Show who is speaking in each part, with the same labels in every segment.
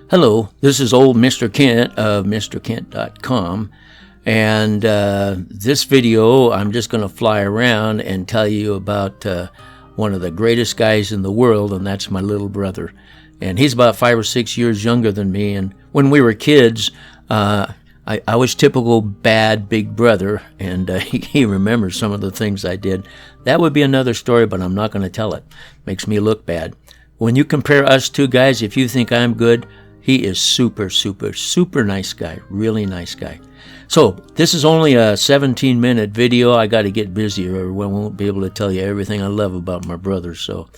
Speaker 1: Hello, this is old Mr. Kent of MrKent.com, and this video I'm just going to fly around and tell you about one of the greatest guys in the world, and that's my little brother. And he's about 5 or 6 years younger than me, and when we were kids, I was typical bad big brother, and he remembers some of the things I did. That would be another story, but I'm not going to tell it. Makes me look bad. When you compare us two guys, if you think I'm good, he is super nice guy, really nice guy. So this is only a 17-minute video. I got to get busy or I won't be able to tell you everything I love about my brother. So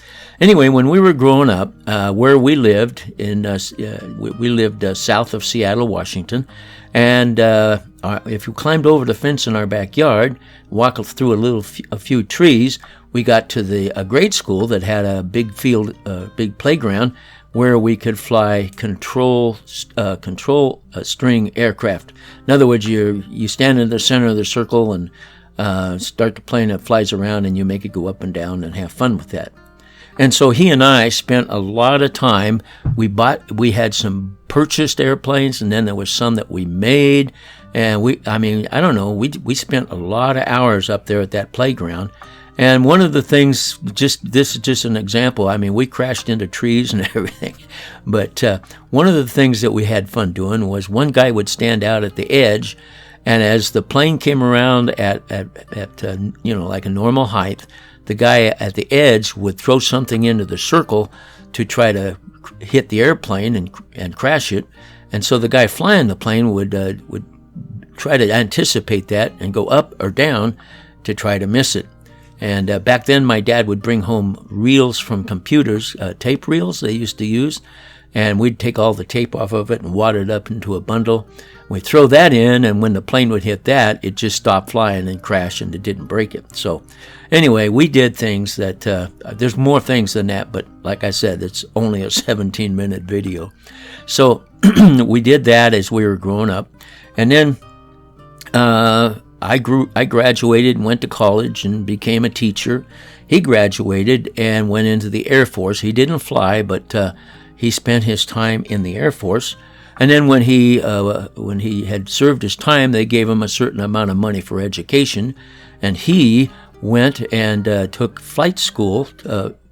Speaker 1: anyway, when we were growing up, where we lived, we lived south of Seattle, Washington, and if you climbed over the fence in our backyard, walked through a few trees, we got to a grade school that had a big field, big playground, where we could fly control string aircraft. In other words, you stand in the center of the circle and start the plane that flies around, and you make it go up and down and have fun with that. And so he and I spent a lot of time. We had some purchased airplanes, and then there was some that we made. And we spent a lot of hours up there at that playground. And one of the things, this is just an example. I mean, we crashed into trees and everything. But one of the things that we had fun doing was one guy would stand out at the edge, and as the plane came around at like a normal height, the guy at the edge would throw something into the circle to try to hit the airplane and crash it. And so the guy flying the plane would try to anticipate that and go up or down to try to miss it. And back then, my dad would bring home reels from computers, tape reels they used to use, and we'd take all the tape off of it and wad it up into a bundle. We'd throw that in, and when the plane would hit that, it just stopped flying and crashed, and it didn't break it. So anyway, we did things that, there's more things than that, but like I said, it's only a 17-minute video. So we did that as we were growing up. And then I graduated and went to college and became a teacher. He graduated and went into the Air Force. He didn't fly, but he spent his time in the Air Force. And then when he had served his time, they gave him a certain amount of money for education, and he went and took flight school,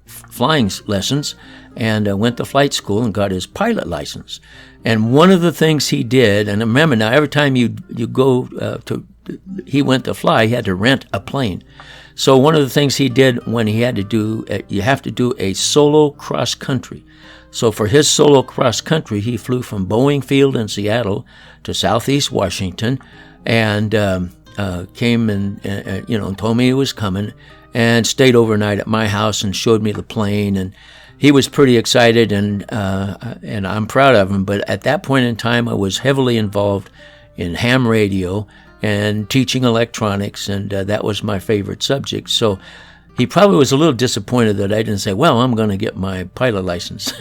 Speaker 1: flying lessons, and went to flight school and got his pilot license. And one of the things he did, and remember now, every time you go he went to fly, he had to rent a plane. So one of the things he did when he had to do, you have to do a solo cross country. So for his solo cross country, he flew from Boeing Field in Seattle to Southeast Washington, and came and told me he was coming, and stayed overnight at my house and showed me the plane. And he was pretty excited, and I'm proud of him. But at that point in time, I was heavily involved in ham radio and teaching electronics, and that was my favorite subject. So he probably was a little disappointed that I didn't say, well, I'm going to get my pilot license.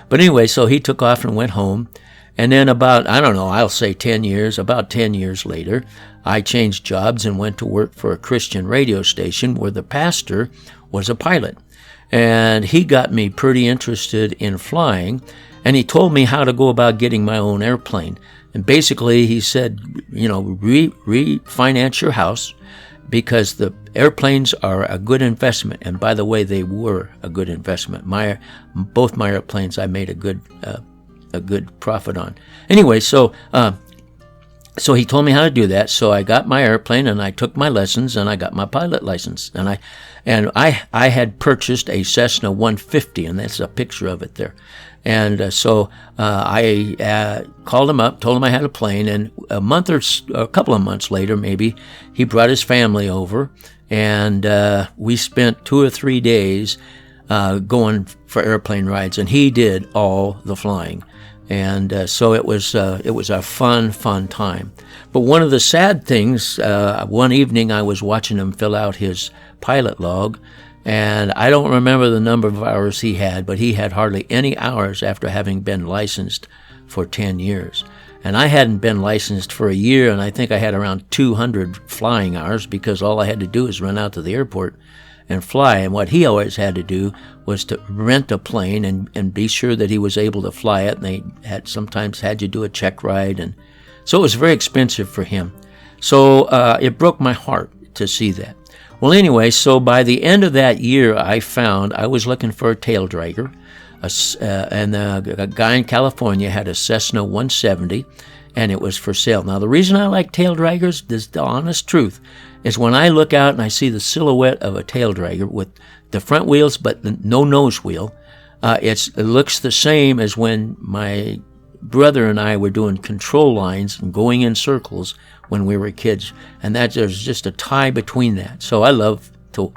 Speaker 1: But anyway, so he took off and went home. And then about 10 years later, I changed jobs and went to work for a Christian radio station where the pastor was a pilot. And he got me pretty interested in flying, and he told me how to go about getting my own airplane. And basically, he said, refinance your house, because the airplanes are a good investment. And by the way, they were a good investment. Both my airplanes, I made a good profit on. Anyway, so he told me how to do that. So I got my airplane, and I took my lessons, and I got my pilot license. And I had purchased a Cessna 150, and that's a picture of it there. And so I called him up, told him I had a plane, and a couple of months later, maybe, he brought his family over, and we spent 2 or 3 days going for airplane rides, and he did all the flying. And so it was a fun time. But one of the sad things, one evening I was watching him fill out his pilot log, and I don't remember the number of hours he had, but he had hardly any hours after having been licensed for 10 years. And I hadn't been licensed for a year, and I think I had around 200 flying hours because all I had to do was run out to the airport and fly. And what he always had to do was to rent a plane and be sure that he was able to fly it. And they sometimes had you do a check ride. And so it was very expensive for him. So it broke my heart to see that. Well, anyway, so by the end of that year, I was looking for a tail dragger. And a guy in California had a Cessna 170, and it was for sale. Now, the reason I like tail draggers, this the honest truth, is when I look out and I see the silhouette of a tail dragger with the front wheels but no nose wheel, it looks the same as when my brother and I were doing control lines and going in circles when we were kids, and that there's just a tie between that. So I love tail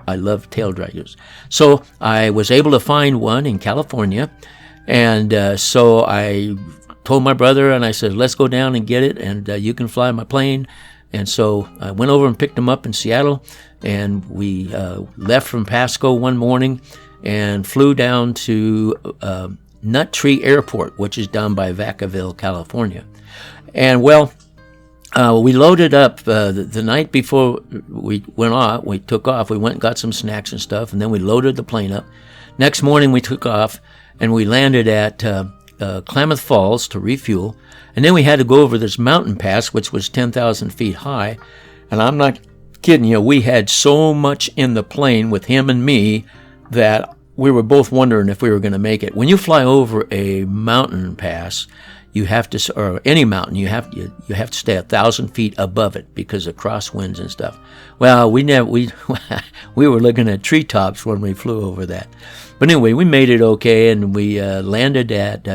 Speaker 1: draggers. So I was able to find one in California, and so I told my brother, and I said, let's go down and get it, and you can fly my plane. And so I went over and picked him up in Seattle, and we left from Pasco one morning and flew down to Nut Tree Airport, which is down by Vacaville, California. And well, we loaded up the night before we took off. We went and got some snacks and stuff, and then we loaded the plane up. Next morning we took off, and we landed at Klamath Falls to refuel. And then we had to go over this mountain pass, which was 10,000 feet high. And I'm not kidding you, we had so much in the plane with him and me that we were both wondering if we were going to make it. When you fly over a mountain pass, you have to, or any mountain, you have to stay 1,000 feet above it because of crosswinds and stuff. Well, we were looking at treetops when we flew over that. But anyway, we made it okay, and we landed at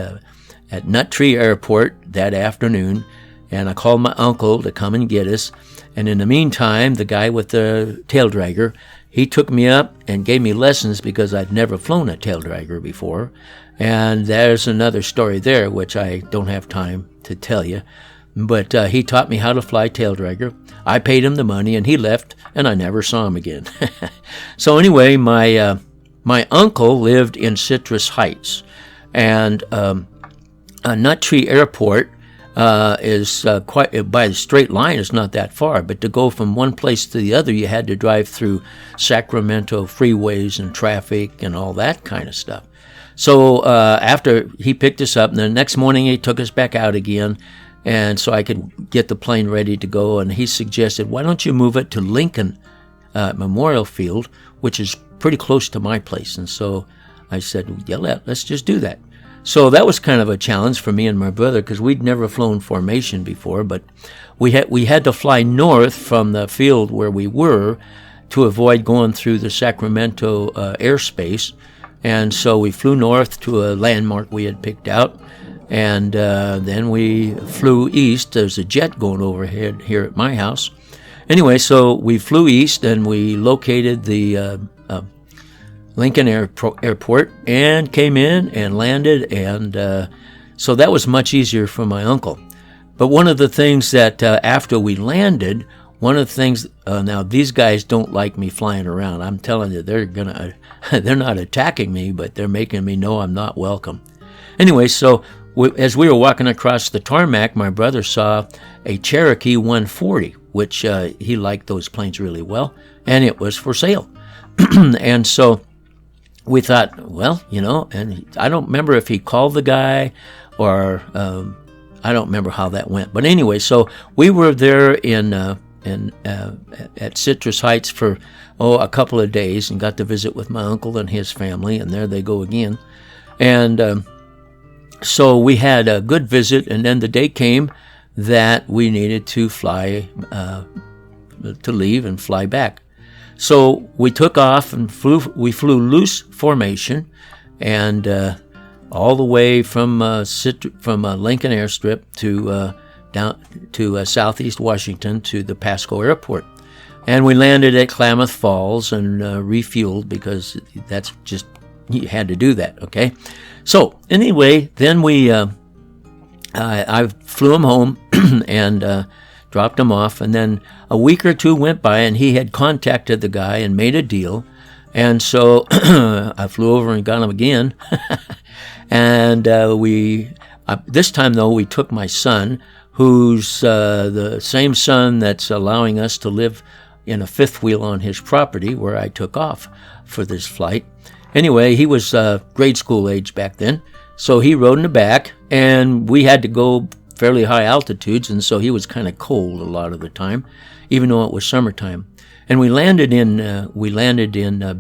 Speaker 1: Nut Tree Airport that afternoon, and I called my uncle to come and get us. And in the meantime, the guy with the tail dragger, he took me up and gave me lessons because I'd never flown a tail dragger before. And there's another story there, which I don't have time to tell you. But he taught me how to fly tail dragger. I paid him the money, and he left, and I never saw him again. So anyway, my uncle lived in Citrus Heights, and Nut Tree Airport is quite, by the straight line, it's not that far, but to go from one place to the other, you had to drive through Sacramento freeways and traffic and all that kind of stuff. So after he picked us up, and the next morning he took us back out again, and so I could get the plane ready to go, and he suggested, why don't you move it to Lincoln Memorial Field, which is pretty close to my place. And so I said, yeah, let's just do that. So that was kind of a challenge for me and my brother because we'd never flown formation before, but we had to fly north from the field where we were to avoid going through the Sacramento airspace. And so we flew north to a landmark we had picked out, and then we flew east. There's a jet going overhead here at my house. Anyway, so we flew east, and we located the Lincoln Airport and came in and landed, and so that was much easier for my uncle. But one of the things that after we landed, now these guys don't like me flying around. I'm telling you, they're not attacking me, but they're making me know I'm not welcome. Anyway, so as we were walking across the tarmac, my brother saw a Cherokee 140, which he liked those planes really well, and it was for sale. And so we thought, well, and I don't remember if he called the guy or I don't remember how that went. But anyway, so we were there at Citrus Heights for a couple of days and got to visit with my uncle and his family, and there they go again. And so we had a good visit, and then the day came that we needed to fly, to leave and fly back. So we took off and we flew loose formation, and all the way from Lincoln Airstrip to down to Southeast Washington to the Pasco Airport. And we landed at Klamath Falls and refueled because that's just, you had to do that, okay? So anyway, then I flew him home and dropped him off, and then a week or two went by, and he had contacted the guy and made a deal, and so I flew over and got him again, and this time though we took my son, who's the same son that's allowing us to live in a fifth wheel on his property where I took off for this flight. Anyway, he was grade school age back then, so he rode in the back, and we had to go fairly high altitudes, and so he was kind of cold a lot of the time, even though it was summertime. And we landed in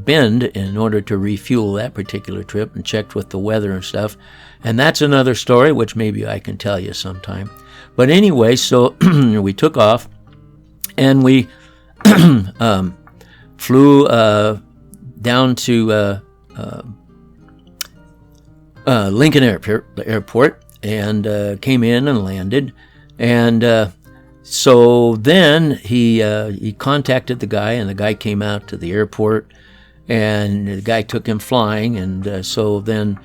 Speaker 1: Bend in order to refuel that particular trip, and checked with the weather and stuff. And that's another story, which maybe I can tell you sometime. But anyway, so we took off, and we flew down to Lincoln Airport, and came in and landed. And so then he contacted the guy, and the guy came out to the airport, and the guy took him flying. And so then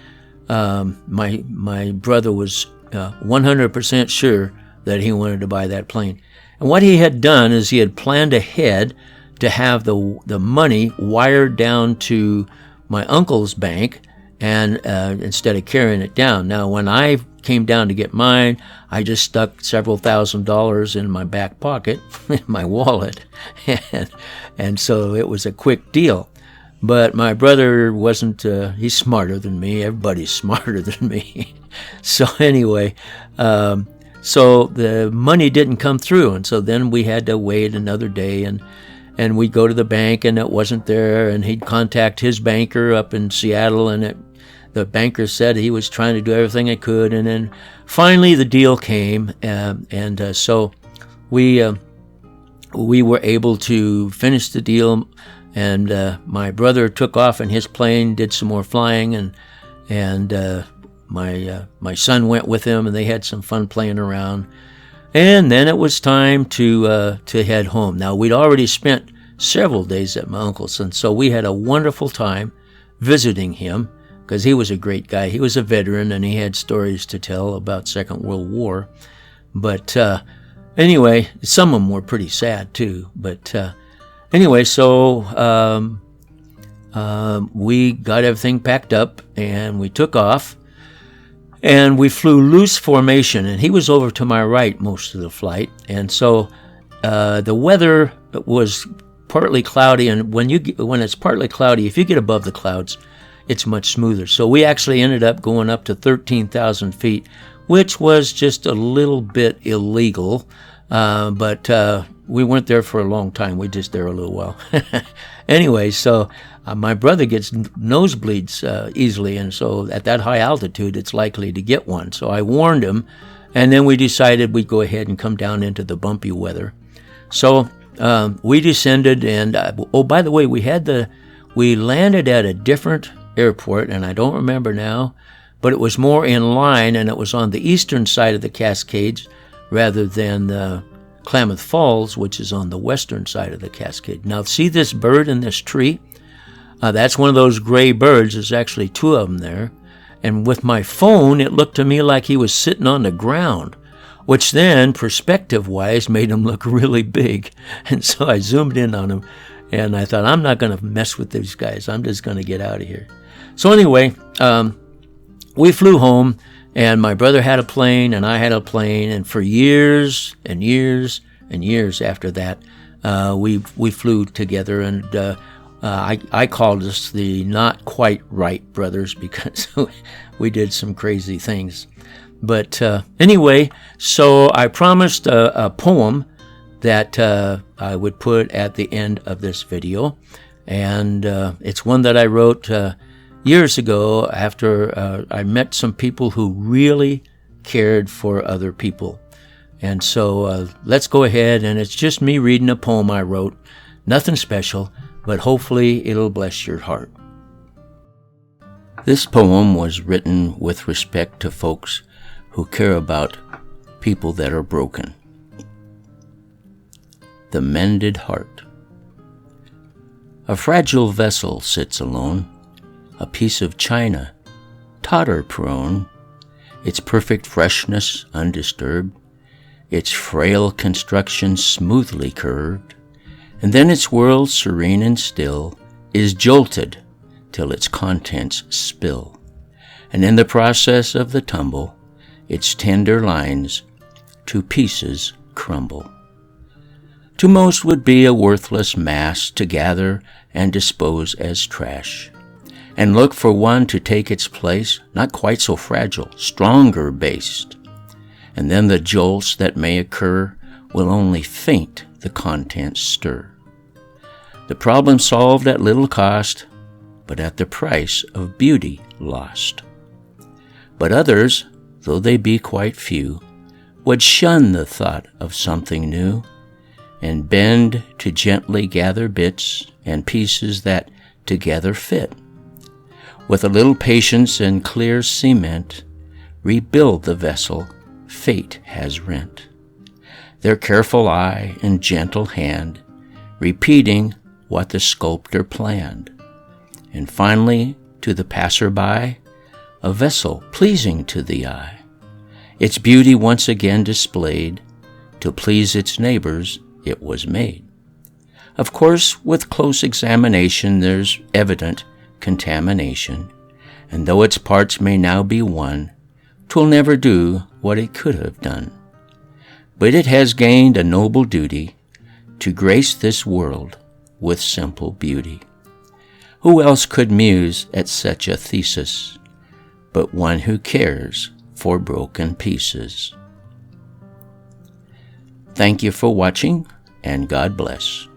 Speaker 1: my brother was 100% sure that he wanted to buy that plane. And what he had done is he had planned ahead to have the money wired down to my uncle's bank, and instead of carrying it down. Now, when I came down to get mine, I just stuck several $1,000s in my back pocket, in my wallet, and so it was a quick deal. But my brother wasn't, he's smarter than me. Everybody's smarter than me. So anyway, so the money didn't come through, and so then we had to wait another day, and we'd go to the bank, and it wasn't there, and he'd contact his banker up in Seattle, and the banker said he was trying to do everything he could, and then finally the deal came, and so we were able to finish the deal, and my brother took off in his plane, did some more flying, and my son went with him, and they had some fun playing around. And then it was time to head home. Now, we'd already spent several days at my uncle's, and so we had a wonderful time visiting him, because he was a great guy. He was a veteran, and he had stories to tell about Second World War. But anyway, some of them were pretty sad too. But anyway, so we got everything packed up, and we took off. And we flew loose formation, and he was over to my right most of the flight. And so the weather was partly cloudy, and when it's partly cloudy, if you get above the clouds, it's much smoother. So we actually ended up going up to 13,000 feet, which was just a little bit illegal, but we weren't there for a long time. We just there a little while. Anyway, so my brother gets nosebleeds easily, and so at that high altitude, it's likely to get one. So I warned him, and then we decided we'd go ahead and come down into the bumpy weather. So we descended, and oh, by the way, we landed at a different airport, and I don't remember now, but it was more in line, and it was on the eastern side of the Cascades rather than Klamath Falls, which is on the western side of the Cascade. Now, see this bird in this tree? That's one of those gray birds. There's actually two of them there. And with my phone, it looked to me like he was sitting on the ground, which then, perspective-wise, made him look really big. And so I zoomed in on him, and I thought, I'm not going to mess with these guys. I'm just going to get out of here. So anyway, we flew home, and my brother had a plane, and I had a plane, and for years and years and years after that, we flew together, and I called us the Not Quite Right Brothers, because we did some crazy things. But anyway, so I promised a poem that I would put at the end of this video, and it's one that I wrote years ago after I met some people who really cared for other people. And so let's go ahead, and it's just me reading a poem I wrote. Nothing special, but hopefully it'll bless your heart. This poem was written with respect to folks who care about people that are broken. The Mended Heart. A fragile vessel sits alone, a piece of china, totter-prone, its perfect freshness undisturbed, its frail construction smoothly curved, and then its world, serene and still, is jolted till its contents spill. And in the process of the tumble, its tender lines to pieces crumble. To most would be a worthless mass to gather and dispose as trash, and look for one to take its place, not quite so fragile, stronger based. And then the jolts that may occur will only faint the contents stir. The problem solved at little cost, but at the price of beauty lost. But others, though they be quite few, would shun the thought of something new, and bend to gently gather bits and pieces that together fit. With a little patience and clear cement, rebuild the vessel fate has rent. Their careful eye and gentle hand, repeating what the sculptor planned. And finally, to the passer-by, a vessel pleasing to the eye, its beauty once again displayed, to please its neighbors it was made. Of course, with close examination there's evident contamination, and though its parts may now be one, 'twill never do what it could have done. But it has gained a noble duty to grace this world with simple beauty. Who else could muse at such a thesis but one who cares for broken pieces? Thank you for watching, and God bless.